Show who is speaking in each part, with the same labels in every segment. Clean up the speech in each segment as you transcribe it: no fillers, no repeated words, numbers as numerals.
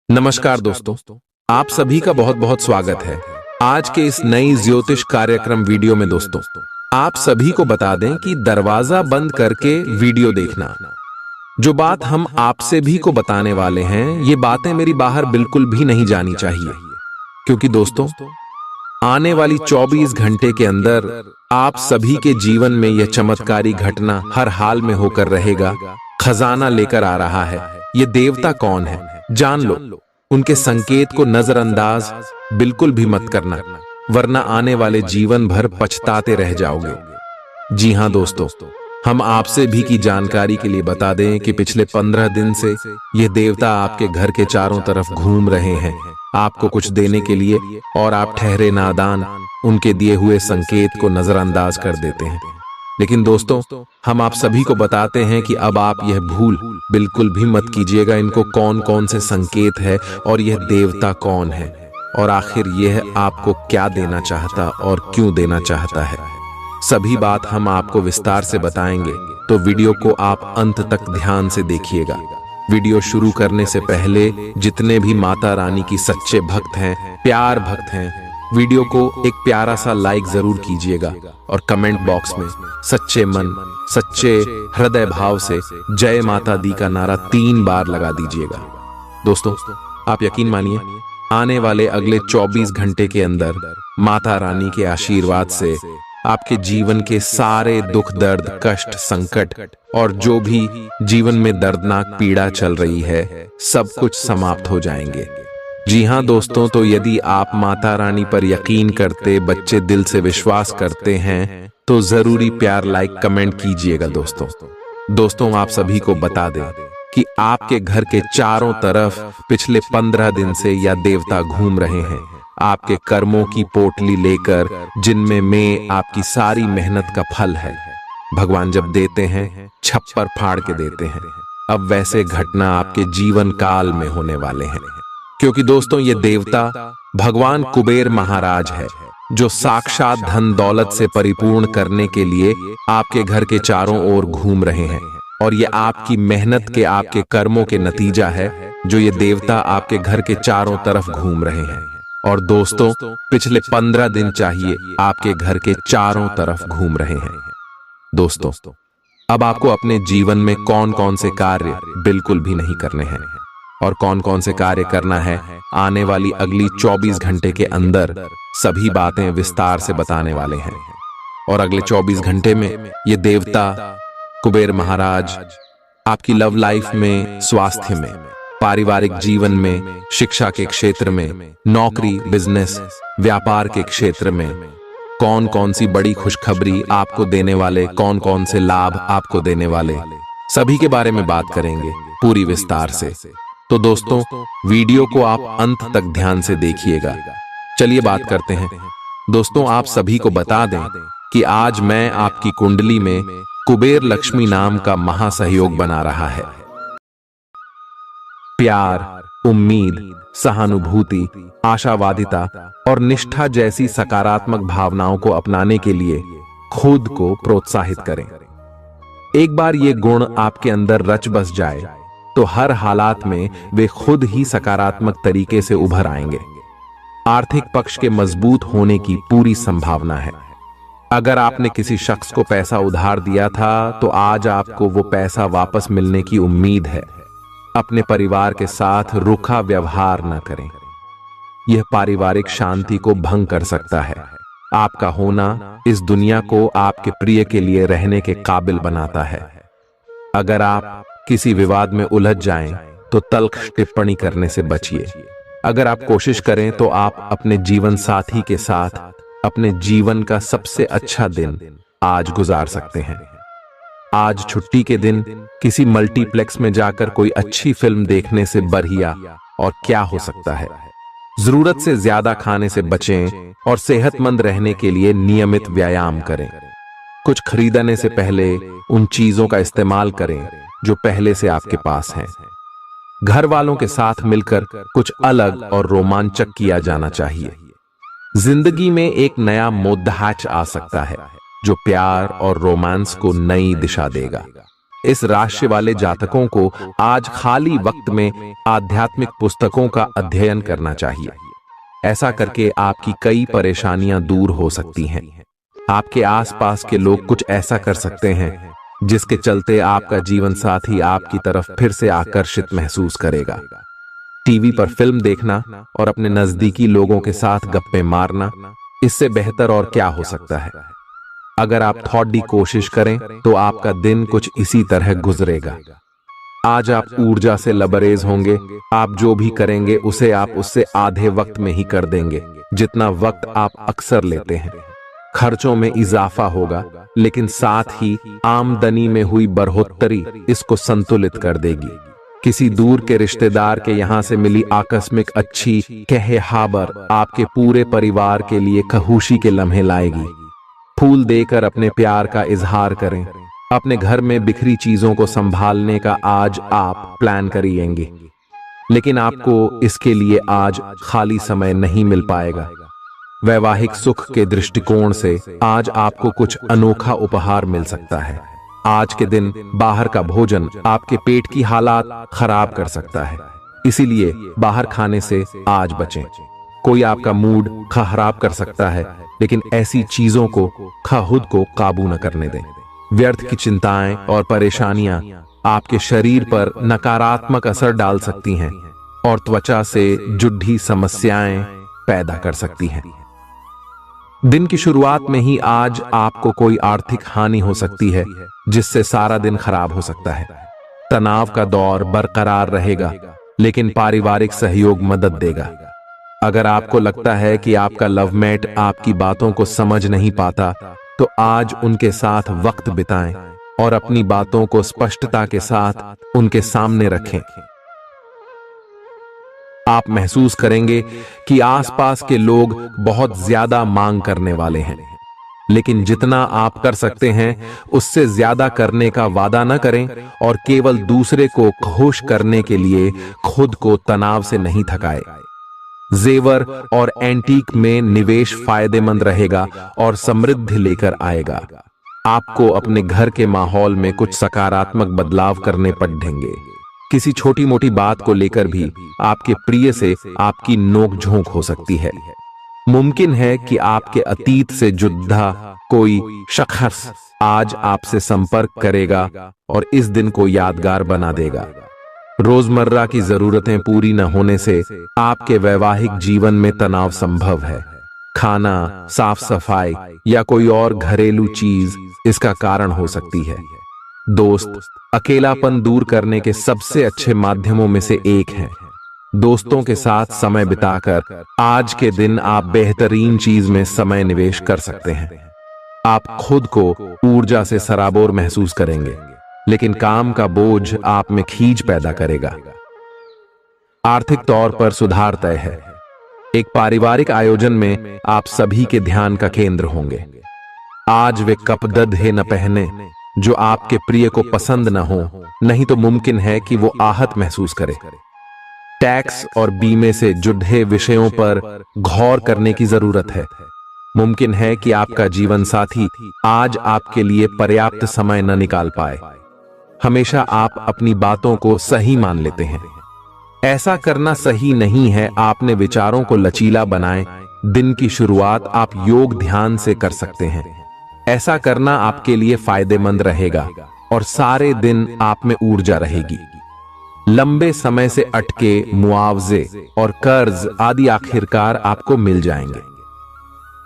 Speaker 1: नमस्कार दोस्तों, आप सभी का बहुत बहुत स्वागत है आज के इस नई ज्योतिष कार्यक्रम वीडियो में। दोस्तों, आप सभी को बता दें कि दरवाजा बंद करके वीडियो देखना। जो बात हम आपसे भी को बताने वाले हैं, ये बातें मेरी बाहर बिल्कुल भी नहीं जानी चाहिए, क्योंकि दोस्तों आने वाली 24 घंटे के अंदर आप सभी के जीवन में यह चमत्कारी घटना हर हाल में होकर रहेगा। खजाना लेकर आ रहा है। ये देवता कौन है जान लो। उनके संकेत को नजरअंदाज बिल्कुल भी मत करना, वरना आने वाले जीवन भर पछताते रह जाओगे। जी हां दोस्तों, हम आपसे भी की जानकारी के लिए बता दें कि पिछले 15 दिन से ये देवता आपके घर के चारों तरफ घूम रहे हैं, आपको कुछ देने के लिए, और आप ठहरे नादान उनके दिए हुए संकेत को नजरअंदाज कर देते हैं। लेकिन दोस्तों, हम आप सभी को बताते हैं कि अब आप यह भूल बिल्कुल भी मत कीजिएगा इनको कौन कौन से संकेत है और यह देवता कौन है, और आखिर यह आपको क्या देना चाहता और क्यों देना चाहता है। सभी बात हम आपको विस्तार से बताएंगे, तो वीडियो को आप अंत तक ध्यान से देखिएगा। वीडियो शुरू करने से पहले जितने भी माता रानी की सच्चे भक्त हैं, प्यार भक्त हैं, वीडियो को एक प्यारा सा लाइक जरूर कीजिएगा और कमेंट बॉक्स में सच्चे मन सच्चे हृदय भाव से जय माता दी का नारा 3 बार लगा दीजिएगा। दोस्तों, आप यकीन मानिए, आने वाले अगले 24 घंटे के अंदर माता रानी के आशीर्वाद से आपके जीवन के सारे दुख दर्द कष्ट संकट और जो भी जीवन में दर्दनाक पीड़ा चल रही है, सब कुछ समाप्त हो जाएंगे। जी हां दोस्तों, तो यदि आप माता रानी पर यकीन करते, बच्चे दिल से विश्वास करते हैं, तो जरूरी प्यार लाइक कमेंट कीजिएगा। दोस्तों आप सभी को बता दें कि आपके घर के चारों तरफ पिछले 15 दिन से यह देवता घूम रहे हैं, आपके कर्मों की पोटली लेकर, जिनमें में आपकी सारी मेहनत का फल है। भगवान जब देते हैं, छप्पर फाड़ के देते हैं। अब वैसे घटना आपके जीवन काल में होने वाले हैं, क्योंकि दोस्तों ये देवता भगवान कुबेर महाराज है, जो साक्षात धन दौलत से परिपूर्ण करने के लिए आपके घर के चारों ओर घूम रहे हैं। और ये आपकी मेहनत के, आपके कर्मों के नतीजा है, जो ये देवता आपके घर के चारों तरफ घूम रहे हैं। और दोस्तों, पिछले 15 दिन चाहिए आपके घर के चारों तरफ घूम रहे हैं। दोस्तों, अब आपको अपने जीवन में कौन कौन से कार्य बिल्कुल भी नहीं करने हैं और कौन कौन से कार्य करना है, आने वाली अगली 24 घंटे के अंदर सभी बातें विस्तार से बताने वाले हैं। और अगले 24 घंटे में ये देवता कुबेर महाराज आपकी लव लाइफ में, स्वास्थ्य में, पारिवारिक जीवन में, शिक्षा के क्षेत्र में, नौकरी, बिजनेस, व्यापार के क्षेत्र में कौन कौन सी बड़ी खुशखबरी आपको देने वाले, कौन कौन से लाभ आपको देने वाले, सभी के बारे में बात करेंगे पूरी विस्तार से। तो दोस्तों, वीडियो को आप अंत तक ध्यान से देखिएगा। चलिए बात करते हैं। दोस्तों, आप सभी को बता दें कि आज मैं आपकी कुंडली में कुबेर लक्ष्मी नाम का महासहयोग बना रहा है। प्यार, उम्मीद, सहानुभूति, आशावादिता और निष्ठा जैसी सकारात्मक भावनाओं को अपनाने के लिए खुद को प्रोत्साहित करें। एक बार ये गुण आपके अंदर रच बस जाए, तो हर हालात में वे खुद ही सकारात्मक तरीके से उभर आएंगे। आर्थिक पक्ष के मजबूत होने की पूरी संभावना है। अगर आपने किसी शख्स को पैसा उधार दिया था, तो आज आपको वो पैसा वापस मिलने की उम्मीद है। अपने परिवार के साथ रूखा व्यवहार न करें, यह पारिवारिक शांति को भंग कर सकता है। आपका होना इस दुनिया को आपके प्रिय के लिए रहने के काबिल बनाता है। अगर आप किसी विवाद में उलझ जाएं, तो तल्ख टिप्पणी करने से बचिए। अगर आप कोशिश करें, तो आप अपने जीवन साथी के साथ अपने जीवन का सबसे अच्छा दिन आज गुजार सकते हैं। आज छुट्टी के दिन किसी मल्टीप्लेक्स में जाकर कोई अच्छी फिल्म देखने से बढ़िया और क्या हो सकता है। जरूरत से ज्यादा खाने से बचें और सेहतमंद रहने के लिए नियमित व्यायाम करें। कुछ खरीदने से पहले उन चीजों का इस्तेमाल करें जो पहले से आपके पास हैं। घर वालों के साथ मिलकर कुछ अलग और रोमांचक किया जाना चाहिए। जिंदगी में एक नया मोद्दाच आ सकता है, जो प्यार और रोमांस को नई दिशा देगा। इस राशि वाले जातकों को आज खाली वक्त में आध्यात्मिक पुस्तकों का अध्ययन करना चाहिए। ऐसा करके आपकी कई परेशानियां दूर हो सकती हैं। आपके आसपास के लोग कुछ ऐसा कर सकते हैं जिसके चलते आपका जीवन साथी आपकी तरफ फिर से आकर्षित महसूस करेगा। टीवी पर फिल्म देखना और अपने नजदीकी लोगों के साथ गप्पे मारना, इससे बेहतर और क्या हो सकता है। अगर आप थोड़ी कोशिश करें तो आपका दिन कुछ इसी तरह गुजरेगा। आज आप ऊर्जा से लबरेज होंगे। आप जो भी करेंगे उसे आप उससे आधे वक्त में ही कर देंगे जितना वक्त आप अक्सर लेते हैं। खर्चों में इजाफा होगा, लेकिन साथ ही आमदनी में हुई बढ़ोतरी इसको संतुलित कर देगी। किसी दूर के रिश्तेदार के यहां से मिली आकस्मिक अच्छी खबर आपके पूरे परिवार के लिए खुशी के लम्हे लाएगी। फूल देकर अपने प्यार का इजहार करें। अपने घर में बिखरी चीजों को संभालने का आज आप प्लान करिएंगे, लेकिन आपको इसके लिए आज खाली समय नहीं मिल पाएगा। वैवाहिक सुख के दृष्टिकोण से आज आपको कुछ अनोखा उपहार मिल सकता है। आज के दिन बाहर का भोजन आपके पेट की हालात खराब कर सकता है, इसीलिए बाहर खाने से आज बचें। कोई आपका मूड खराब कर सकता है, लेकिन ऐसी चीजों को खुद को काबू न करने दें। व्यर्थ की चिंताएं और परेशानियां आपके शरीर पर नकारात्मक असर डाल सकती हैं और त्वचा से जुड़ी समस्याएं पैदा कर सकती हैं। दिन की शुरुआत में ही आज आपको कोई आर्थिक हानि हो सकती है, जिससे सारा दिन खराब हो सकता है। तनाव का दौर बरकरार रहेगा, लेकिन पारिवारिक सहयोग मदद देगा। अगर आपको लगता है कि आपका लवमेट आपकी बातों को समझ नहीं पाता, तो आज उनके साथ वक्त बिताएं और अपनी बातों को स्पष्टता के साथ उनके सामने रखें। आप महसूस करेंगे कि आसपास के लोग बहुत ज्यादा मांग करने वाले हैं, लेकिन जितना आप कर सकते हैं उससे ज्यादा करने का वादा न करें और केवल दूसरे को खुश करने के लिए खुद को तनाव से नहीं थकाए। जेवर और एंटीक में निवेश फायदेमंद रहेगा और समृद्धि लेकर आएगा। आपको अपने घर के माहौल में कुछ सकारात्मक बदलाव करने पड़ेंगे। किसी छोटी मोटी बात को लेकर भी आपके प्रिय से आपकी नोकझोंक हो सकती है। मुमकिन है कि आपके अतीत से जुड़ा कोई शख्स आज आपसे संपर्क करेगा और इस दिन को यादगार बना देगा। रोजमर्रा की जरूरतें पूरी न होने से आपके वैवाहिक जीवन में तनाव संभव है। खाना, साफ सफाई या कोई और घरेलू चीज इसका कारण हो सकती है। दोस्त अकेलापन दूर करने के सबसे अच्छे माध्यमों में से एक है। दोस्तों के साथ समय बिताकर आज के दिन आप बेहतरीन चीज में समय निवेश कर सकते हैं। आप खुद को ऊर्जा से सराबोर महसूस करेंगे, लेकिन काम का बोझ आप में खींच पैदा करेगा। आर्थिक तौर पर सुधार तय है। एक पारिवारिक आयोजन में आप सभी के ध्यान का केंद्र होंगे। आज वे कपड़े न पहने जो आपके प्रिय को पसंद न हो, नहीं तो मुमकिन है कि वो आहत महसूस करे। टैक्स और बीमे से जुड़े विषयों पर गौर करने की जरूरत है। मुमकिन है कि आपका जीवन साथी आज आपके लिए पर्याप्त समय न निकाल पाए। हमेशा आप अपनी बातों को सही मान लेते हैं। ऐसा करना सही नहीं है। आपने विचारों को लचीला बनाएं। दिन की शुरुआत आप योग ध्यान से कर सकते हैं। ऐसा करना आपके लिए फायदेमंद रहेगा और सारे दिन आप में ऊर्जा रहेगी। लंबे समय से अटके मुआवजे और कर्ज आदि आखिरकार आपको मिल जाएंगे।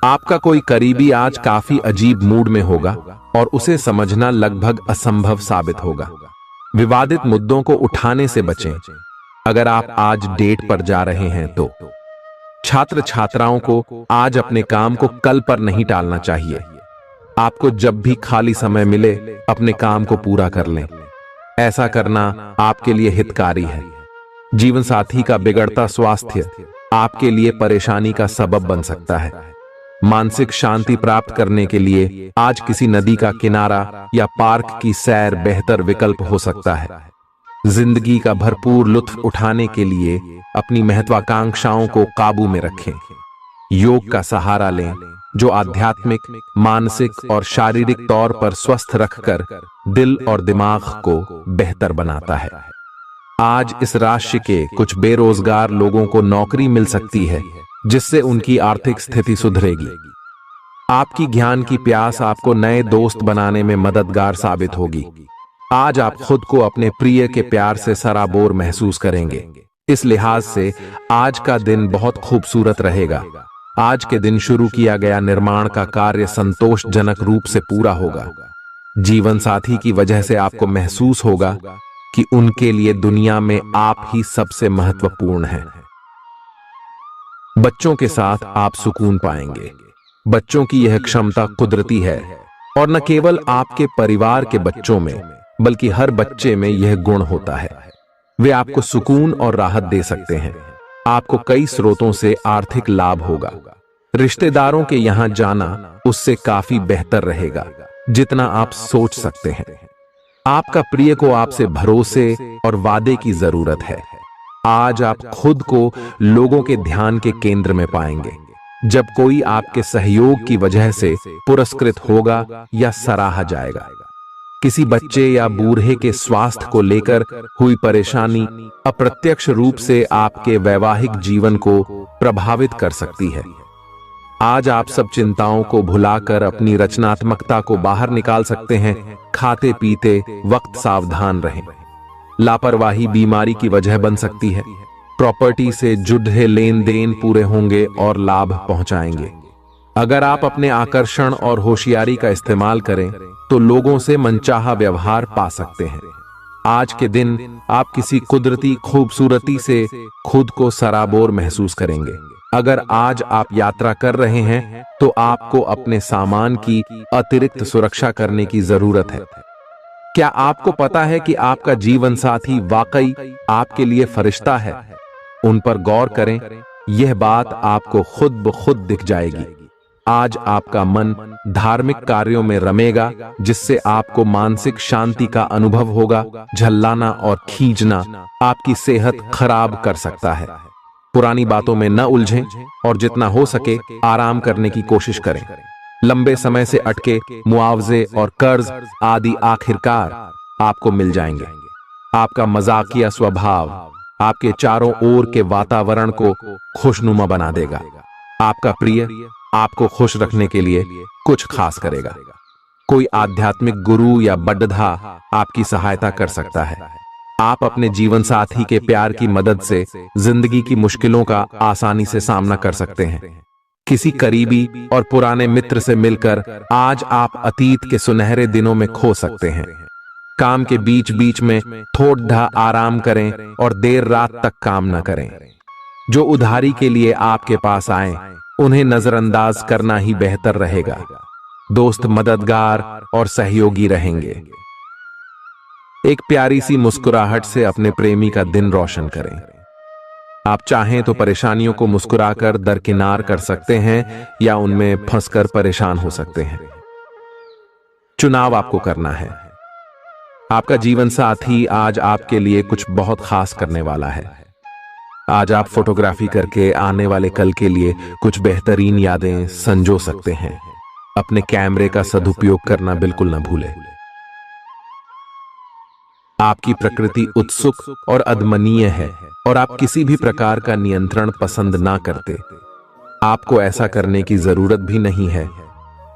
Speaker 1: आपका कोई करीबी आज काफी अजीब मूड में होगा और उसे समझना लगभग असंभव साबित होगा। विवादित मुद्दों को उठाने से बचें। अगर आप आज डेट पर जा रहे हैं तो छात्र छात्राओं को आज अपने काम को कल पर नहीं टालना चाहिए। आपको जब भी खाली समय मिले अपने काम को पूरा कर लें। ऐसा करना आपके लिए हितकारी है। जीवन साथी का बिगड़ता स्वास्थ्य आपके लिए परेशानी का सबब बन सकता है। मानसिक शांति प्राप्त करने के लिए आज किसी नदी का किनारा या पार्क की सैर बेहतर विकल्प हो सकता है। जिंदगी का भरपूर लुत्फ उठाने के लिए अपनी महत्वाकांक्षाओं को काबू में रखें। योग का सहारा लें जो आध्यात्मिक, मानसिक और शारीरिक तौर पर स्वस्थ रखकर दिल और दिमाग को बेहतर बनाता है। आज इस राशि के कुछ बेरोजगार लोगों को नौकरी मिल सकती है, जिससे उनकी आर्थिक स्थिति सुधरेगी। आपकी ज्ञान की प्यास आपको नए दोस्त बनाने में मददगार साबित होगी। आज आप खुद को अपने प्रिय के प्यार से सराबोर महसूस करेंगे। इस लिहाज से आज का दिन बहुत खूबसूरत रहेगा। आज के दिन शुरू किया गया निर्माण का कार्य संतोषजनक रूप से पूरा होगा। जीवन साथी की वजह से आपको महसूस होगा कि उनके लिए दुनिया में आप ही सबसे महत्वपूर्ण हैं। बच्चों के साथ आप सुकून पाएंगे। बच्चों की यह क्षमता कुदरती है और न केवल आपके परिवार के बच्चों में बल्कि हर बच्चे में यह गुण होता है। वे आपको सुकून और राहत दे सकते हैं। आपको कई स्रोतों से आर्थिक लाभ होगा। रिश्तेदारों के यहां जाना उससे काफी बेहतर रहेगा जितना आप सोच सकते हैं। आपका प्रिय को आपसे भरोसे और वादे की जरूरत है। आज आप खुद को लोगों के ध्यान के केंद्र में पाएंगे जब कोई आपके सहयोग की वजह से पुरस्कृत होगा या सराहा जाएगा। किसी बच्चे या बूढ़े के स्वास्थ्य को लेकर हुई परेशानी अप्रत्यक्ष रूप से आपके वैवाहिक जीवन को प्रभावित कर सकती है। आज आप सब चिंताओं को भुलाकर अपनी रचनात्मकता को बाहर निकाल सकते हैं। खाते पीते वक्त सावधान रहें। लापरवाही बीमारी की वजह बन सकती है। प्रॉपर्टी से जुड़े लेन देन पूरे होंगे और लाभ पहुंचाएंगे। अगर आप अपने आकर्षण और होशियारी का इस्तेमाल करें तो लोगों से मनचाहा व्यवहार पा सकते हैं। आज के दिन आप किसी कुदरती खूबसूरती से खुद को सराबोर महसूस करेंगे। अगर आज आप यात्रा कर रहे हैं तो आपको अपने सामान की अतिरिक्त सुरक्षा करने की जरूरत है। क्या आपको पता है कि आपका जीवन साथी वाकई आपके लिए फरिश्ता है? उन पर गौर करें, यह बात आपको खुद ब खुद दिख जाएगी। आज आपका मन धार्मिक कार्यों में रमेगा जिससे आपको मानसिक शांति का अनुभव होगा। झल्लाना और खींचना आपकी सेहत खराब कर सकता है। पुरानी बातों में न उलझें और जितना हो सके आराम करने की कोशिश करें। लंबे समय से अटके मुआवजे और कर्ज आदि आखिरकार आपको मिल जाएंगे। आपका मजाकिया स्वभाव आपके चारों ओर के वातावरण को खुशनुमा बना देगा। आपका प्रिय आपको खुश रखने के लिए कुछ खास करेगा। कोई आध्यात्मिक गुरु या बड्ढा आपकी सहायता कर सकता है। आप अपने जीवन साथी के प्यार की मदद से जिंदगी की मुश्किलों का आसानी से सामना कर सकते हैं। किसी करीबी और पुराने मित्र से मिलकर आज आप अतीत के सुनहरे दिनों में खो सकते हैं। काम के बीच बीच में थोड़ा आराम करें और देर रात तक काम न करें। जो उधारी के लिए आपके पास आए उन्हें नजरअंदाज करना ही बेहतर रहेगा। दोस्त मददगार और सहयोगी रहेंगे। एक प्यारी सी मुस्कुराहट से अपने प्रेमी का दिन रोशन करें। आप चाहें तो परेशानियों को मुस्कुराकर दरकिनार कर सकते हैं या उनमें फंसकर परेशान हो सकते हैं। चुनाव आपको करना है। आपका जीवन साथी आज आपके लिए कुछ बहुत खास करने वाला है। आज आप फोटोग्राफी करके आने वाले कल के लिए कुछ बेहतरीन यादें संजो सकते हैं। अपने कैमरे का सदुपयोग करना बिल्कुल न भूलें। आपकी प्रकृति उत्सुक और अदमनीय है और आप किसी भी प्रकार का नियंत्रण पसंद ना करते। आपको ऐसा करने की जरूरत भी नहीं है।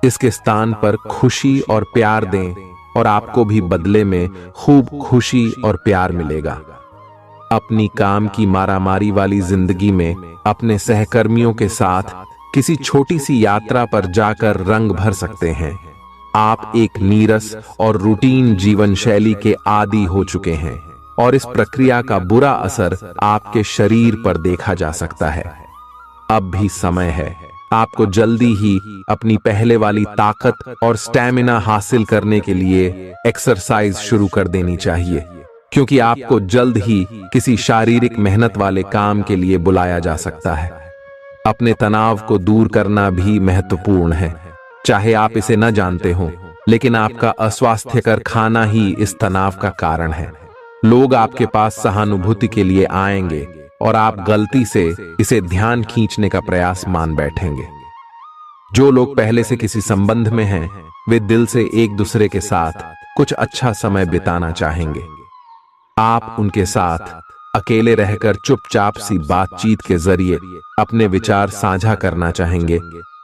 Speaker 1: इसके स्थान पर खुशी और प्यार दें और आपको भी बदले में खूब खुशी और प्यार मिलेगा। अपनी काम की मारामारी वाली जिंदगी में अपने सहकर्मियों के साथ किसी छोटी सी यात्रा पर जाकर रंग भर सकते हैं। आप एक नीरस और रूटीन जीवन शैली के आदी हो चुके हैं और इस प्रक्रिया का बुरा असर आपके शरीर पर देखा जा सकता है। अब भी समय है। आपको जल्दी ही अपनी पहले वाली ताकत और स्टैमिना हासिल करने के लिए एक्सरसाइज शुरू कर देनी चाहिए, क्योंकि आपको जल्द ही किसी शारीरिक मेहनत वाले काम के लिए बुलाया जा सकता है। अपने तनाव को दूर करना भी महत्वपूर्ण है। चाहे आप इसे न जानते हो, लेकिन आपका अस्वास्थ्यकर खाना ही इस तनाव का कारण है। लोग आपके पास सहानुभूति के लिए आएंगे और आप गलती से इसे ध्यान खींचने का प्रयास मान बैठेंगे। जो लोग पहले से किसी संबंध में हैं, वे दिल से एक दूसरे के साथ कुछ अच्छा समय बिताना चाहेंगे। आप उनके साथ अकेले रहकर चुपचाप सी बातचीत के जरिए अपने विचार साझा करना चाहेंगे।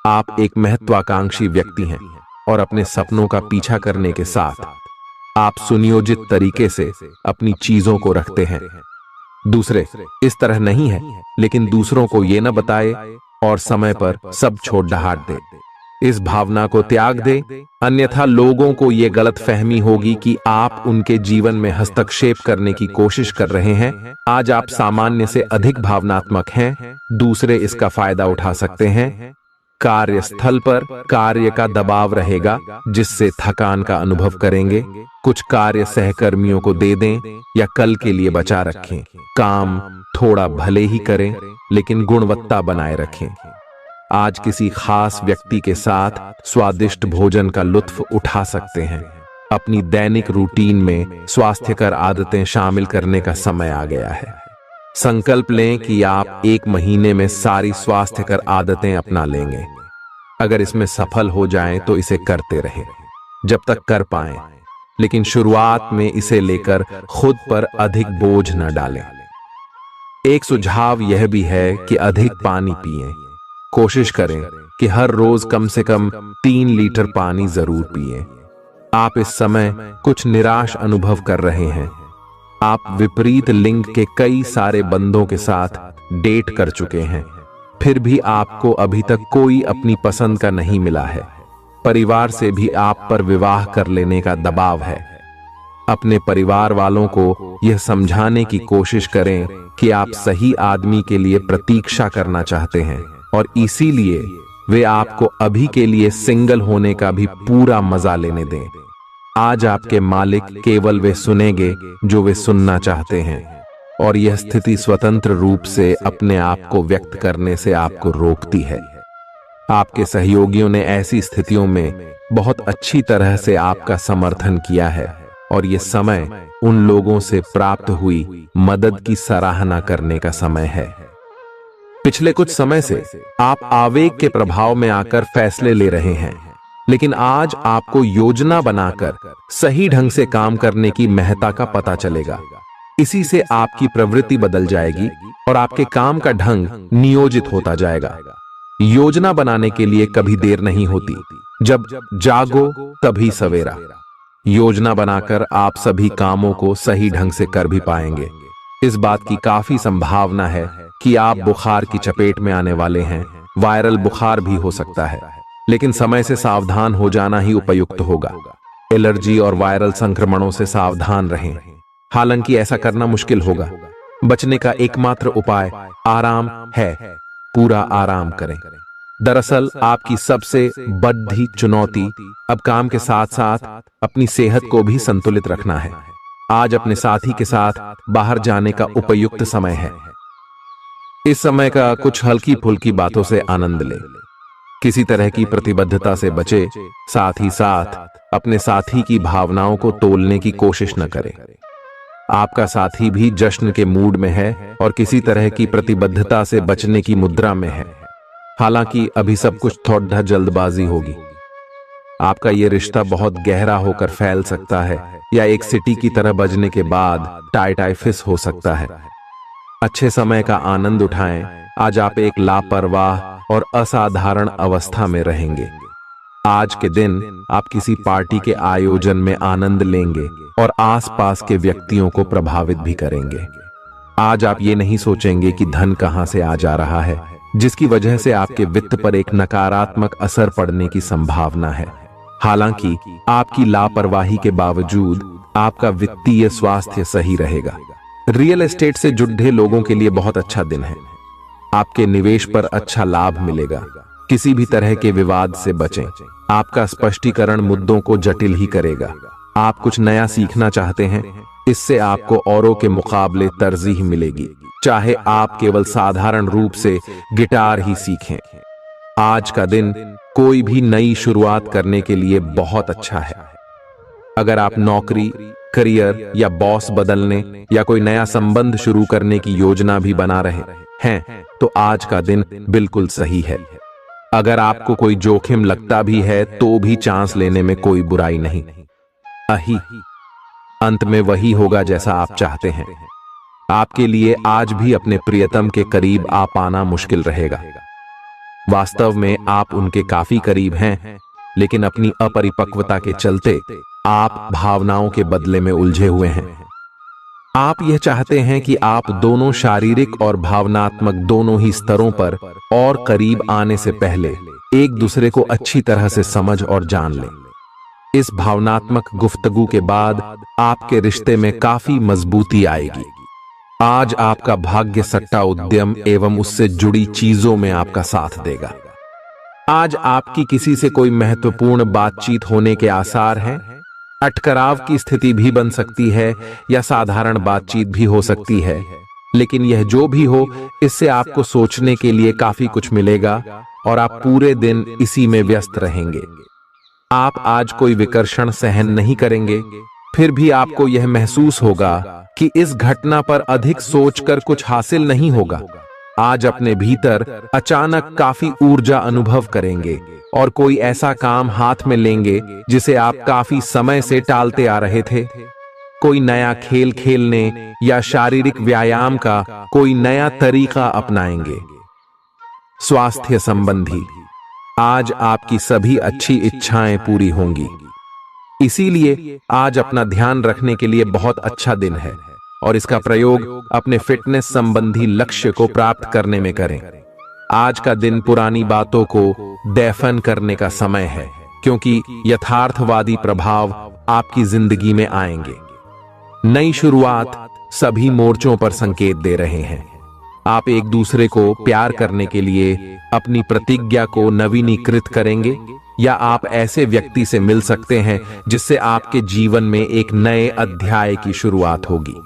Speaker 1: आप एक महत्वाकांक्षी व्यक्ति हैं और अपने सपनों का पीछा करने के साथ आप सुनियोजित तरीके से अपनी चीजों को रखते हैं। दूसरे इस तरह नहीं है, लेकिन दूसरों को ये न बताए और समय पर सब छोड़ ढाट दे। इस भावना को त्याग दे, अन्यथा लोगों को ये गलत फहमी होगी कि आप उनके जीवन में हस्तक्षेप करने की कोशिश कर रहे हैं। आज आप सामान्य से अधिक भावनात्मक हैं, दूसरे इसका फायदा उठा सकते हैं। कार्यस्थल पर कार्य का दबाव रहेगा, जिससे थकान का अनुभव करेंगे। कुछ कार्य सहकर्मियों को दे दें या कल के लिए बचा रखें। काम थोड़ा भले ही करें, लेकिन गुणवत्ता बनाए रखें। आज किसी खास व्यक्ति के साथ स्वादिष्ट भोजन का लुत्फ उठा सकते हैं। अपनी दैनिक रूटीन में स्वास्थ्यकर आदतें शामिल करने का समय आ गया है। संकल्प लें कि आप 1 महीने में सारी स्वास्थ्यकर आदतें अपना लेंगे। अगर इसमें सफल हो जाएं तो इसे करते रहें जब तक कर पाएं, लेकिन शुरुआत में इसे लेकर खुद पर अधिक बोझ न डालें। एक सुझाव यह भी है कि अधिक पानी पिएं। कोशिश करें कि हर रोज कम से कम 3 लीटर पानी जरूर पिएं। आप इस समय कुछ निराश अनुभव कर रहे हैं। आप विपरीत लिंग के कई सारे बंदों के साथ डेट कर चुके हैं, फिर भी आपको अभी तक कोई अपनी पसंद का नहीं मिला है। परिवार से भी आप पर विवाह कर लेने का दबाव है। अपने परिवार वालों को यह समझाने की कोशिश करें कि आप सही आदमी के लिए प्रतीक्षा करना चाहते हैं और इसीलिए वे आपको अभी के लिए सिंगल होने का भी पूरा मजा लेने दें। आज आपके मालिक केवल वे सुनेंगे जो वे सुनना चाहते हैं, और यह स्थिति स्वतंत्र रूप से अपने आप को व्यक्त करने से आपको रोकती है। आपके सहयोगियों ने ऐसी स्थितियों में बहुत अच्छी तरह से आपका समर्थन किया है, और यह समय उन लोगों से प्राप्त हुई मदद की सराहना करने का समय है। पिछले कुछ समय से आप आवेग के प्रभाव में आकर फैसले ले रहे हैं, लेकिन आज आपको योजना बनाकर सही ढंग से काम करने की महत्ता का पता चलेगा। इसी से आपकी प्रवृत्ति बदल जाएगी और आपके काम का ढंग नियोजित होता जाएगा। योजना बनाने के लिए कभी देर नहीं होती, जब जागो तभी सवेरा। योजना बनाकर आप सभी कामों को सही ढंग से कर भी पाएंगे। इस बात की काफी संभावना है कि आप बुखार की चपेट में आने वाले हैं। वायरल बुखार भी हो सकता है, लेकिन समय से सावधान हो जाना ही उपयुक्त होगा। एलर्जी और वायरल संक्रमणों से सावधान रहें। हालांकि ऐसा करना मुश्किल होगा। बचने का एकमात्र उपाय आराम है। पूरा आराम करें। दरअसल आपकी सबसे बड़ी चुनौती अब काम के साथ साथ अपनी सेहत को भी संतुलित रखना है। आज अपने साथी के साथ बाहर जाने का उपयुक्त समय है। इस समय का कुछ हल्की फुल्की बातों से आनंद लें। किसी तरह की प्रतिबद्धता से बचे, साथ ही साथ अपने साथी की भावनाओं को तोलने की कोशिश न करें। आपका साथी भी जश्न के मूड में है और किसी तरह की प्रतिबद्धता से बचने की मुद्रा में है। हालांकि अभी सब कुछ थोड़ा जल्दबाजी होगी। आपका यह रिश्ता बहुत गहरा होकर फैल सकता है, या एक सिटी की तरह बजने के बाद टाइफाइड हो सकता है। अच्छे समय का आनंद उठाएं। आज आप एक लापरवाह और असाधारण अवस्था में रहेंगे। आज के दिन आप किसी पार्टी के आयोजन में आनंद लेंगे और आसपास के व्यक्तियों को प्रभावित भी करेंगे। आज आप ये नहीं सोचेंगे कि धन कहां से आ जा रहा है, जिसकी वजह से आपके वित्त पर एक नकारात्मक असर पड़ने की संभावना है। हालांकि आपकी लापरवाही के बावजूद आपका वित्तीय स्वास्थ्य सही रहेगा। रियल एस्टेट से जुड़े लोगों के लिए बहुत अच्छा दिन है। आपके निवेश पर अच्छा लाभ मिलेगा। किसी भी तरह के विवाद से बचें। आपका स्पष्टीकरण मुद्दों को जटिल ही करेगा। आप कुछ नया सीखना चाहते हैं, इससे आपको औरों के मुकाबले तरजीह मिलेगी, चाहे आप केवल साधारण रूप से गिटार ही सीखें। आज का दिन कोई भी नई शुरुआत करने के लिए बहुत अच्छा है। अगर आप नौकरी, करियर या बॉस बदलने या कोई नया संबंध शुरू करने की योजना भी बना रहे हैं, तो आज का दिन बिल्कुल सही है। अगर आपको कोई जोखिम लगता भी है तो भी चांस लेने में कोई बुराई नहीं। अही अंत में वही होगा जैसा आप चाहते हैं। आपके लिए आज भी अपने प्रियतम के करीब आ पाना मुश्किल रहेगा। वास्तव में आप उनके काफी करीब हैं, लेकिन अपनी अपरिपक्वता के चलते आप भावनाओं के बदले में उलझे हुए हैं। आप यह चाहते हैं कि आप दोनों शारीरिक और भावनात्मक दोनों ही स्तरों पर और करीब आने से पहले एक दूसरे को अच्छी तरह से समझ और जान लें। इस भावनात्मक गुफ्तगू के बाद आपके रिश्ते में काफी मजबूती आएगी। आज आपका भाग्य सट्टा उद्यम एवं उससे जुड़ी चीजों में आपका साथ देगा। आज आपकी किसी से कोई महत्वपूर्ण बातचीत होने के आसार हैं। अटकराव की स्थिति भी बन सकती है या साधारण बातचीत भी हो सकती है, लेकिन यह जो भी हो, इससे आपको सोचने के लिए काफी कुछ मिलेगा और आप पूरे दिन इसी में व्यस्त रहेंगे। आप आज कोई विकर्षण सहन नहीं करेंगे, फिर भी आपको यह महसूस होगा कि इस घटना पर अधिक सोचकर कुछ हासिल नहीं होगा। आज अपने भीतर अचानक काफी ऊर्जा अनुभव करेंगे और कोई ऐसा काम हाथ में लेंगे जिसे आप काफी समय से टालते आ रहे थे। कोई नया खेल खेलने या शारीरिक व्यायाम का कोई नया तरीका अपनाएंगे। स्वास्थ्य संबंधी आज आपकी सभी अच्छी इच्छाएं पूरी होंगी, इसीलिए आज अपना ध्यान रखने के लिए बहुत अच्छा दिन है और इसका प्रयोग अपने फिटनेस संबंधी लक्ष्य को प्राप्त करने में करें। आज का दिन पुरानी बातों को दफन करने का समय है, क्योंकि यथार्थवादी प्रभाव आपकी जिंदगी में आएंगे। नई शुरुआत सभी मोर्चों पर संकेत दे रहे हैं। आप एक दूसरे को प्यार करने के लिए अपनी प्रतिज्ञा को नवीनीकृत करेंगे, या आप ऐसे व्यक्ति से मिल सकते हैं जिससे आपके जीवन में एक नए अध्याय की शुरुआत होगी।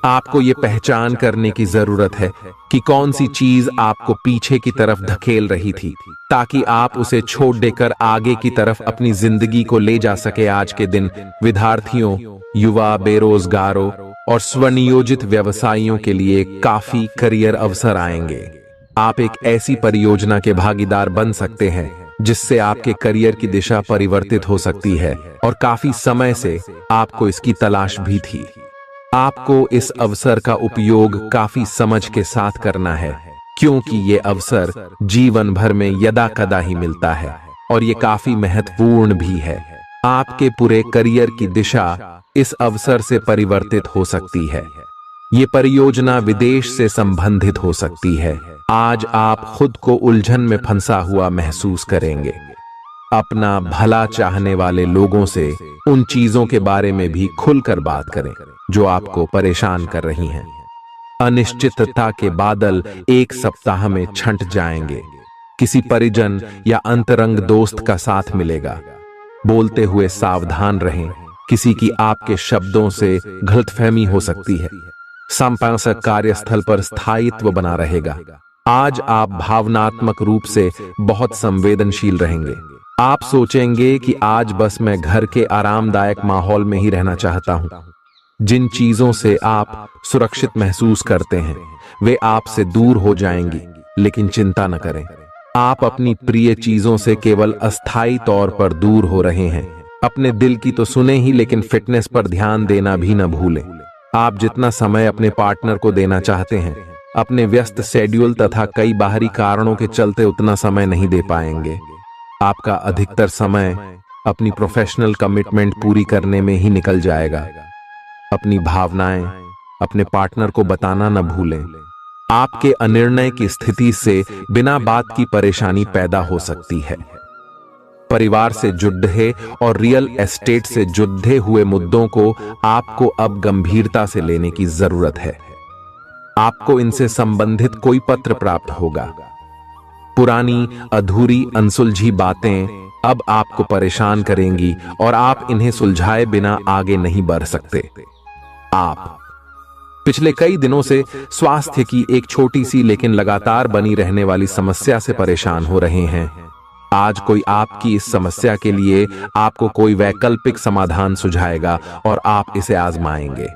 Speaker 1: आपको ये पहचान करने की जरूरत है कि कौन सी चीज आपको पीछे की तरफ धकेल रही थी, ताकि आप उसे छोड़ देकर आगे की तरफ अपनी जिंदगी को ले जा सके। आज के दिन विद्यार्थियों, युवा, बेरोजगारों और स्वनियोजित व्यवसायियों के लिए काफी करियर अवसर आएंगे। आप एक ऐसी परियोजना के भागीदार बन सकते हैं जिससे आपके करियर की दिशा परिवर्तित हो सकती है, और काफी समय से आपको इसकी तलाश भी थी। आपको इस अवसर का उपयोग काफी समझ के साथ करना है, क्योंकि ये अवसर जीवन भर में यदा कदा ही मिलता है और ये काफी महत्वपूर्ण भी है। आपके पूरे करियर की दिशा इस अवसर से परिवर्तित हो सकती है। ये परियोजना विदेश से संबंधित हो सकती है। आज आप खुद को उलझन में फंसा हुआ महसूस करेंगे। अपना भला चाहने वाले लोगों से उन चीजों के बारे में भी खुलकर बात करें जो आपको परेशान कर रही हैं। अनिश्चितता के बादल एक सप्ताह में छंट जाएंगे। किसी परिजन या अंतरंग दोस्त का साथ मिलेगा। बोलते हुए सावधान रहें, किसी की आपके शब्दों से गलतफहमी हो सकती है। संपादक कार्यस्थल पर स्थायित्व बना रहेगा। आज आप भावनात्मक रूप से बहुत संवेदनशील रहेंगे। आप सोचेंगे कि आज बस मैं घर के आरामदायक माहौल में ही रहना चाहता हूं। जिन चीजों से आप सुरक्षित महसूस करते हैं वे आपसे दूर हो जाएंगी, लेकिन चिंता न करें, आप अपनी प्रिय चीजों से केवल अस्थायी तौर पर दूर हो रहे हैं। अपने दिल की तो सुने ही, लेकिन फिटनेस पर ध्यान देना भी न भूलें। आप जितना समय अपने पार्टनर को देना चाहते हैं, अपने व्यस्त शेड्यूल तथा कई बाहरी कारणों के चलते उतना समय नहीं दे पाएंगे। आपका अधिकतर समय अपनी प्रोफेशनल कमिटमेंट पूरी करने में ही निकल जाएगा। अपनी भावनाएं अपने पार्टनर को बताना न भूलें। आपके अनिर्णय की स्थिति से बिना बात की परेशानी पैदा हो सकती है। परिवार से जुड़े और रियल एस्टेट से जुड़े हुए मुद्दों को आपको अब गंभीरता से लेने की जरूरत है। आपको इनसे संबंधित कोई पत्र प्राप्त होगा। पुरानी अधूरी अनसुलझी बातें अब आपको परेशान करेंगी और आप इन्हें सुलझाए बिना आगे नहीं बढ़ सकते। आप पिछले कई दिनों से स्वास्थ्य की एक छोटी सी लेकिन लगातार बनी रहने वाली समस्या से परेशान हो रहे हैं। आज कोई आपकी इस समस्या के लिए आपको कोई वैकल्पिक समाधान सुझाएगा और आप इसे आजमाएंगे।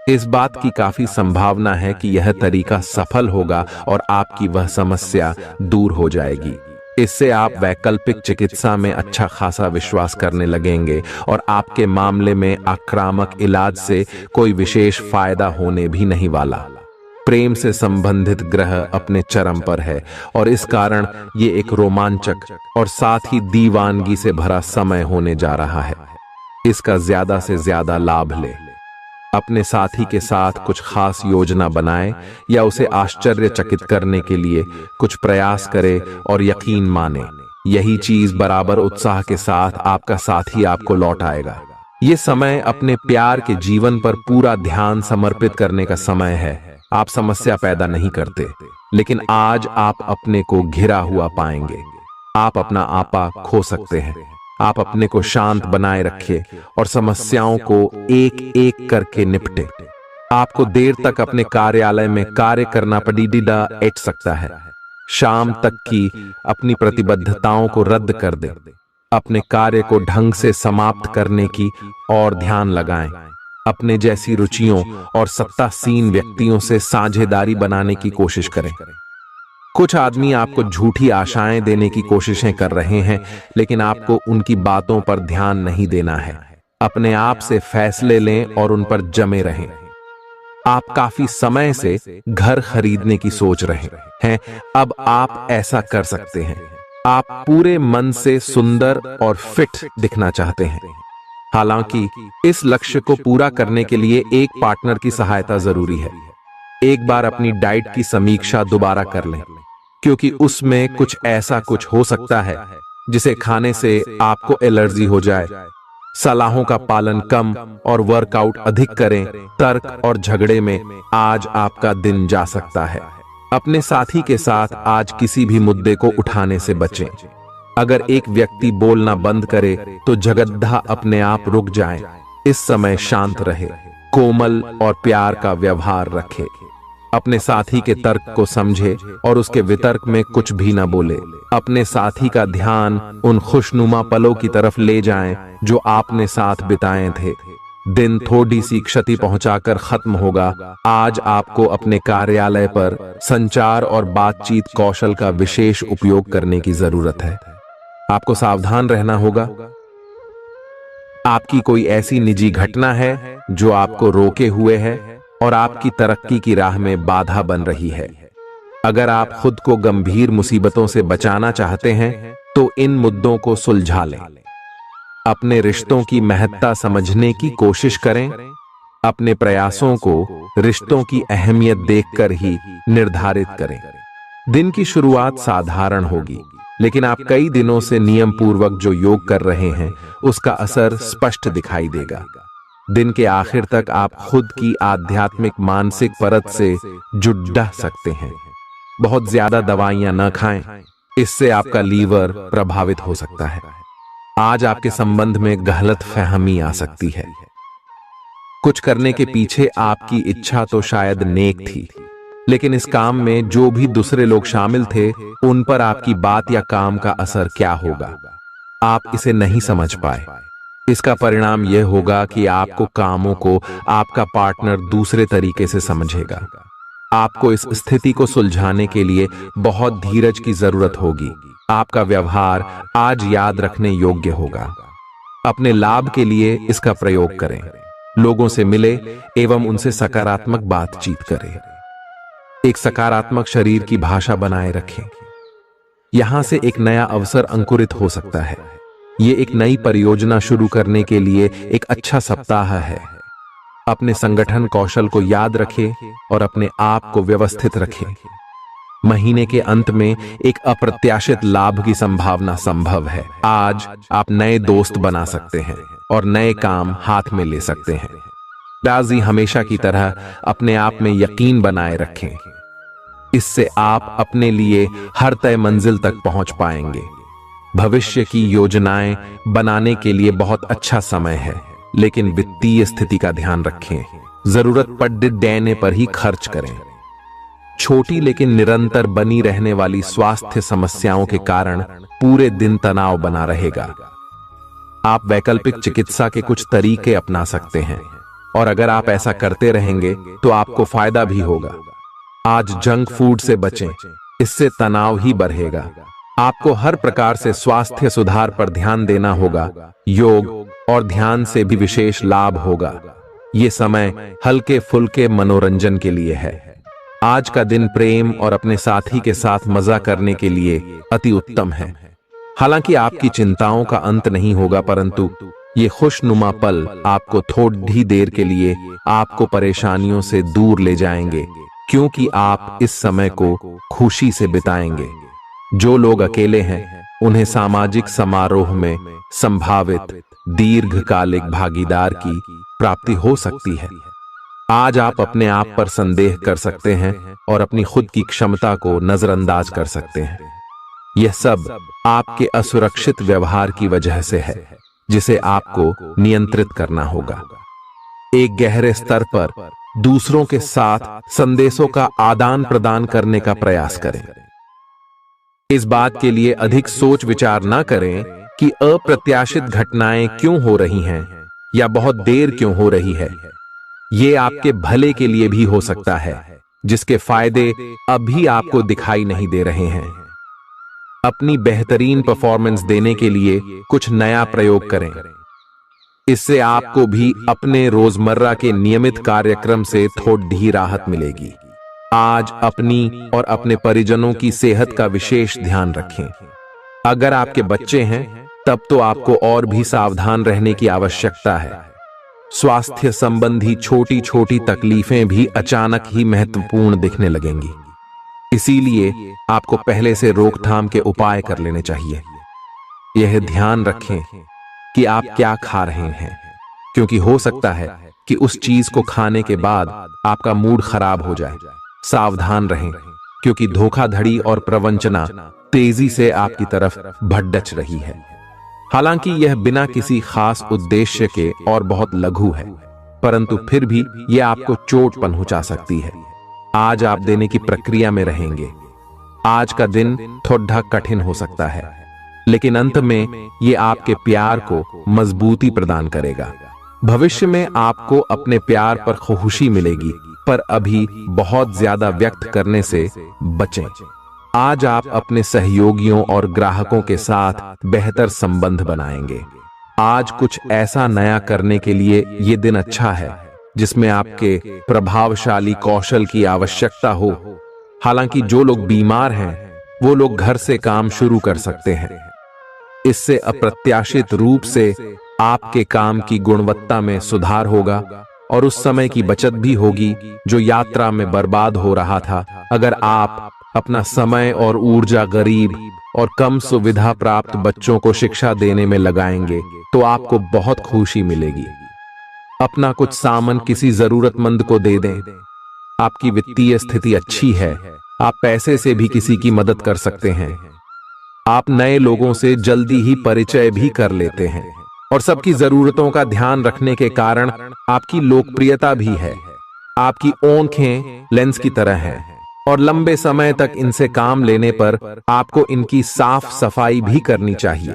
Speaker 1: इस बात की काफी संभावना है कि यह तरीका सफल होगा और आपकी वह समस्या दूर हो जाएगी। इससे आप वैकल्पिक चिकित्सा में अच्छा खासा विश्वास करने लगेंगे और आपके मामले में आक्रामक इलाज से कोई विशेष फायदा होने भी नहीं वाला। प्रेम से संबंधित ग्रह अपने चरम पर है और इस कारण ये एक रोमांचक और साथ ही दीवानगी से भरा समय होने जा रहा है। इसका ज्यादा से ज्यादा लाभ ले। अपने साथी के साथ कुछ खास योजना बनाएं या उसे आश्चर्यचकित करने के लिए कुछ प्रयास करें और यकीन माने यही चीज बराबर उत्साह के साथ आपका साथी आपको लौट आएगा। ये समय अपने प्यार के जीवन पर पूरा ध्यान समर्पित करने का समय है। आप समस्या पैदा नहीं करते, लेकिन आज आप अपने को घिरा हुआ पाएंगे। आप अपना आपा खो सकते हैं। आप अपने को शांत बनाए रखिए और समस्याओं को एक एक करके निपटे। आपको देर तक अपने कार्यालय में कार्य करना पड़ सकता है। शाम तक की अपनी प्रतिबद्धताओं को रद्द कर दें। अपने कार्य को ढंग से समाप्त करने की और ध्यान लगाएं। अपने जैसी रुचियों और सत्तासीन व्यक्तियों से साझेदारी बनाने की कोशिश करें। कुछ आदमी आपको झूठी आशाएं देने की कोशिशें कर रहे हैं, लेकिन आपको उनकी बातों पर ध्यान नहीं देना है। अपने आप से फैसले लें और उन पर जमे रहें। आप काफी समय से घर खरीदने की सोच रहे हैं। अब आप ऐसा कर सकते हैं। आप पूरे मन से सुंदर और फिट दिखना चाहते हैं। हालांकि इस लक्ष्य को पूरा करने के लिए एक पार्टनर की सहायता जरूरी है। एक बार अपनी डाइट की समीक्षा दोबारा कर लें, क्योंकि उसमें कुछ ऐसा कुछ हो सकता है जिसे खाने से आपको एलर्जी हो जाए। सलाहों का पालन कम और वर्कआउट अधिक करें। तर्क और झगड़े में आज आपका दिन जा सकता है। अपने साथी के साथ आज किसी भी मुद्दे को उठाने से बचें। अगर एक व्यक्ति बोलना बंद करे तो जगद्धा अपने आप रुक जाए। इस समय शांत रहे, कोमल और प्यार का व्यवहार रखे। अपने साथी के तर्क को समझे और उसके वितर्क में कुछ भी न बोले। अपने साथी का ध्यान उन खुशनुमा पलों की तरफ ले जाएं जो आपने साथ बिताए थे। दिन थोड़ी सी क्षति पहुंचाकर खत्म होगा। आज आपको अपने कार्यालय पर संचार और बातचीत कौशल का विशेष उपयोग करने की जरूरत है। आपको सावधान रहना होगा। आपकी कोई ऐसी निजी घटना है जो आपको रोके हुए है और आपकी तरक्की की राह में बाधा बन रही है। अगर आप खुद को गंभीर मुसीबतों से बचाना चाहते हैं तो इन मुद्दों को सुलझा लें। अपने रिश्तों की महत्ता समझने की कोशिश करें। अपने प्रयासों को रिश्तों की अहमियत देखकर ही निर्धारित करें। दिन की शुरुआत साधारण होगी, लेकिन आप कई दिनों से नियम पूर्वक जो योग कर रहे हैं उसका असर स्पष्ट दिखाई देगा। दिन के आखिर तक आप खुद की आध्यात्मिक मानसिक परत से जुड़ सकते हैं। बहुत ज्यादा दवाइयां न खाएं, इससे आपका लीवर प्रभावित हो सकता है। आज आपके संबंध में गलतफहमी आ सकती है। कुछ करने के पीछे आपकी इच्छा तो शायद नेक थी, लेकिन इस काम में जो भी दूसरे लोग शामिल थे उन पर आपकी बात या काम का असर क्या होगा, आप इसे नहीं समझ पाए। इसका परिणाम यह होगा कि आपको कामों को आपका पार्टनर दूसरे तरीके से समझेगा। आपको इस स्थिति को सुलझाने के लिए बहुत धीरज की जरूरत होगी। आपका व्यवहार आज याद रखने योग्य होगा। अपने लाभ के लिए इसका प्रयोग करें। लोगों से मिले एवं उनसे सकारात्मक बातचीत करें। एक सकारात्मक शरीर की भाषा बनाए रखें। यहां से एक नया अवसर अंकुरित हो सकता है। ये एक नई परियोजना शुरू करने के लिए एक अच्छा सप्ताह है। अपने संगठन कौशल को याद रखें और अपने आप को व्यवस्थित रखें। महीने के अंत में एक अप्रत्याशित लाभ की संभावना संभव है। आज आप नए दोस्त बना सकते हैं और नए काम हाथ में ले सकते हैं। राजी हमेशा की तरह अपने आप में यकीन बनाए रखें। इससे आप अपने लिए हर तय मंजिल तक पहुंच पाएंगे। भविष्य की योजनाएं बनाने के लिए बहुत अच्छा समय है, लेकिन वित्तीय स्थिति का ध्यान रखें। जरूरत पड़ने पर ही खर्च करें। छोटी लेकिन निरंतर बनी रहने वाली स्वास्थ्य समस्याओं के कारण पूरे दिन तनाव बना रहेगा। आप वैकल्पिक चिकित्सा के कुछ तरीके अपना सकते हैं और अगर आप ऐसा करते रहेंगे तो आपको फायदा भी होगा। आज जंक फूड से बचें, इससे तनाव ही बढ़ेगा। आपको हर प्रकार से स्वास्थ्य सुधार पर ध्यान देना होगा। योग और ध्यान से भी विशेष लाभ होगा। ये समय हल्के फुल्के मनोरंजन के लिए है। आज का दिन प्रेम और अपने साथी के साथ मजा करने के लिए अति उत्तम है। हालांकि आपकी चिंताओं का अंत नहीं होगा, परंतु ये खुशनुमा पल आपको थोड़ी देर के लिए आपको परेशानियों से दूर ले जाएंगे, क्योंकि आप इस समय को खुशी से बिताएंगे। जो लोग अकेले हैं उन्हें सामाजिक समारोह में संभावित दीर्घकालिक भागीदार की प्राप्ति हो सकती है। आज आप अपने आप पर संदेह कर सकते हैं और अपनी खुद की क्षमता को नजरअंदाज कर सकते हैं। यह सब आपके असुरक्षित व्यवहार की वजह से है, जिसे आपको नियंत्रित करना होगा। एक गहरे स्तर पर दूसरों के साथ संदेशों का आदान प्रदान करने का प्रयास करें। इस बात के लिए अधिक सोच विचार न करें कि अप्रत्याशित घटनाएं क्यों हो रही हैं या बहुत देर क्यों हो रही है। ये आपके भले के लिए भी हो सकता है, जिसके फायदे अभी आपको दिखाई नहीं दे रहे हैं। अपनी बेहतरीन परफॉर्मेंस देने के लिए कुछ नया प्रयोग करें। इससे आपको भी अपने रोजमर्रा के नियमित कार्यक्रम से थोड़ी राहत मिलेगी। आज अपनी और अपने परिजनों की सेहत का विशेष ध्यान रखें। अगर आपके बच्चे हैं तब तो आपको और भी सावधान रहने की आवश्यकता है। स्वास्थ्य संबंधी छोटी छोटी तकलीफें भी अचानक ही महत्वपूर्ण दिखने लगेंगी। इसीलिए आपको पहले से रोकथाम के उपाय कर लेने चाहिए। यह ध्यान रखें कि आप क्या खा रहे हैं, क्योंकि हो सकता है कि उस चीज को खाने के बाद आपका मूड खराब हो जाए। सावधान रहें, क्योंकि धोखाधड़ी और प्रवंचना तेजी से आपकी तरफ भड़क रही है। हालांकि यह बिना किसी खास उद्देश्य के और बहुत लघु है, परंतु फिर भी यह आपको चोट पहुंचा सकती है। आज आप देने की प्रक्रिया में रहेंगे। आज का दिन थोड़ा कठिन हो सकता है, लेकिन अंत में यह आपके प्यार को मजबूती प्रदान करेगा। भविष्य में आपको अपने प्यार पर खुशी मिलेगी, पर अभी बहुत ज्यादा व्यक्त करने से बचें। आज आप अपने सहयोगियों और ग्राहकों के साथ बेहतर संबंध बनाएंगे। आज कुछ ऐसा नया करने के लिए ये दिन अच्छा है जिसमें आपके प्रभावशाली कौशल की आवश्यकता हो। हालांकि जो लोग बीमार हैं वो लोग घर से काम शुरू कर सकते हैं। इससे अप्रत्याशित रूप से आपके काम की गुणवत्ता में सुधार होगा और उस समय की बचत भी होगी जो यात्रा में बर्बाद हो रहा था। अगर आप अपना समय और ऊर्जा गरीब और कम सुविधा प्राप्त बच्चों को शिक्षा देने में लगाएंगे तो आपको बहुत खुशी मिलेगी। अपना कुछ सामान किसी जरूरतमंद को दे दें। आपकी वित्तीय स्थिति अच्छी है, आप पैसे से भी किसी की मदद कर सकते हैं। आप नए लोगों से जल्दी ही परिचय भी कर लेते हैं और सबकी जरूरतों का ध्यान रखने के कारण आपकी लोकप्रियता भी है। आपकी आंखें लेंस की तरह हैं और लंबे समय तक इनसे काम लेने पर आपको इनकी साफ सफाई भी करनी चाहिए।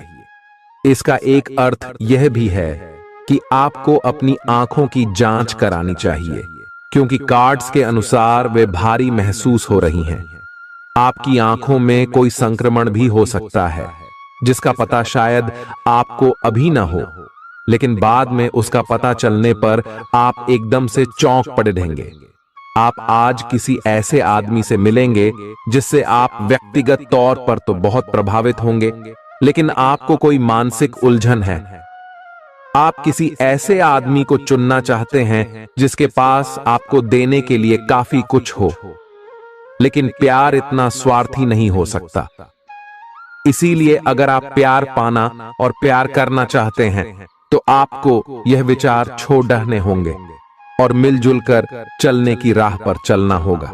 Speaker 1: इसका एक अर्थ यह भी है कि आपको अपनी आंखों की जांच करानी चाहिए, क्योंकि कार्ड्स के अनुसार वे भारी महसूस हो रही हैं। आपकी आंखों में कोई संक्रमण भी हो सकता है, जिसका पता शायद आपको अभी ना हो, लेकिन बाद में उसका पता चलने पर आप एकदम से चौंक पड़े रहेंगे। आप आज किसी ऐसे आदमी से मिलेंगे जिससे आप व्यक्तिगत तौर पर तो बहुत प्रभावित होंगे, लेकिन आपको कोई मानसिक उलझन है। आप किसी ऐसे आदमी को चुनना चाहते हैं जिसके पास आपको देने के लिए काफी कुछ हो, लेकिन प्यार इतना स्वार्थी नहीं हो सकता। इसीलिए अगर आप प्यार पाना और प्यार करना चाहते हैं तो आपको यह विचार छोड़ने होंगे और मिलजुल कर चलने की राह पर चलना होगा।